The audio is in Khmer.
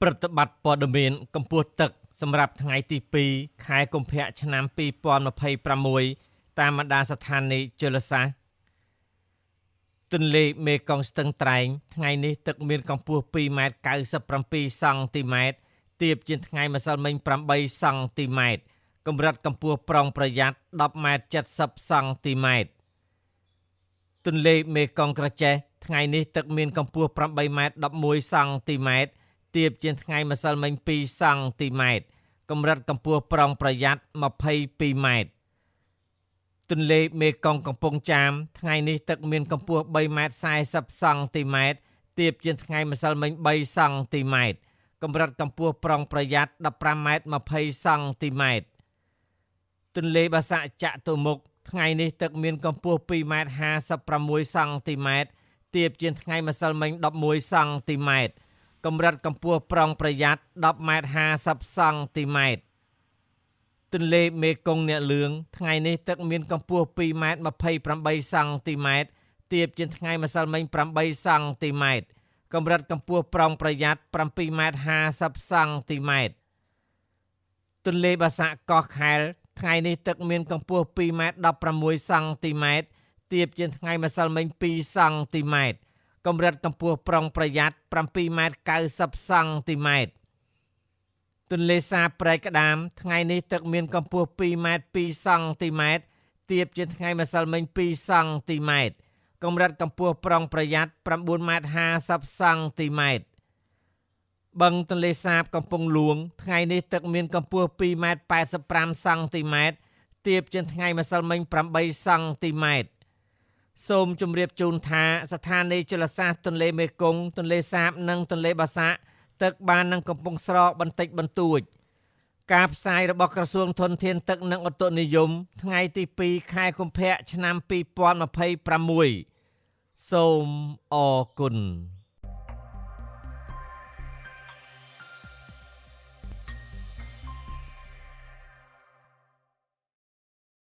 ប្រតិបត្តិព័ត៌មានកម្ពុជាទឹកសម្រាប់ថ្ងៃទី2ខែកុម្ភៈឆ្នាំ2026តាមបណ្ដាស្ថានីយជលសាស្ត្រទន្លេមេគង្គស្ទឹងត្រែងថ្ងៃនេះទឹកមានកម្ពស់ 2.97 សង់ទីម៉ែត្រទាបជាងថ្ងៃម្សិលមិញ 8 សង់ទីម៉ែត្រកម្រិតកម្ពស់ប្រុងប្រយ័ត្ន 10.70 សង់ទីម៉ែត្រទន្លេមេគង្គក្រចេះថ្ងៃនេះទឹកមានកម្ពស់ 8.11 សង់ទីម៉ែត្រទាបជាងថ្ងៃម្សិលមិញ 2 សង់ទីម៉ែត្រកម្រិតកម្ពស់ប្រុងប្រយ័ត្ន 22 ម៉ែត្រទន្លេមេគង្គកំពង់ចាមថ្ងៃនេះទឹកមានកម្ពស់ 3.40 សង់ទីម៉ែត្រទាបជាងថ្ងៃម្សិលមិញ 3 សង់ទីម៉ែត្រកម្រិតកម្ពស់ប្រុងប្រយ័ត្ន 15.20 សង់ទីម៉ែត្រទន្លេបាសាក់ចតុមុខថ្ងៃនេះទឹកមានកម្ពស់ 2.56 សង់ទីម៉ែត្រទាបជាងថ្ងៃម្សិលមិញ 11 សង់ទីម៉ែត្រកម្រិតកម្ពស់ប្រុងប្រយ័ត្ន 10.50 សង់ទីម៉ែត្រទន្លេមេគង្គអ្នកលឿងថ្ងៃនេះទឹកមានកម្ពស់ 2.28 សង់ទីម៉ែត្រទាបជាងថ្ងៃម្សិលមិញ 8 សង់ទីម៉ែត្រកម្រិតកម្ពស់ប្រុងប្រយ័ត្ន 7.50 សង់ទីម៉ែត្រទន្លេបាសាក់កោះខែលថ្ងៃនេះទឹកមានកម្ពស់ 2.16 សង់ទីម៉ែត្រទាបជាងថ្ងៃម្សិលមិញ 2 សង់ទីម៉ែត្រកម្រិតកម្ពស់ប្រុងប្រយ័ត្ន 7.90 សង់ទីម៉ែត្រទន្លេសាបព្រែកក្តាមថ្ងៃនេះទឹកមានកម្ពស់ 2.2 សង់ទីម៉ែត្រទាបជាងថ្ងៃម្សិលមិញ 2 សង់ទីម៉ែត្រកម្រិតកម្ពស់ប្រុងប្រយ័ត្ន 9.50 សង់ទីម៉ែត្របឹងទន្លេសាបកំពង់ហ្លួងថ្ងៃនេះទឹកមានកម្ពស់ 2.85 សង់ទីម៉ែត្រទាបជាងថ្ងៃម្សិលមិញ 8 សង់ទីម៉ែត្រសូមជម្រាបជូនថាស្ថានីយជលសាស្ត្រទន្លេមេគង្គទន្លេសាបនិងទន្លេបាសាក់ទឹកបាននឹងកំពុងស្រកបន្តិចបន្តួចការផ្សាយរបស់ក្រសួងធនធានទឹកនិងឧតុនិយមថ្ងៃទី2ខែកុម្ភៈឆ្នាំ2026សូមអរគុណ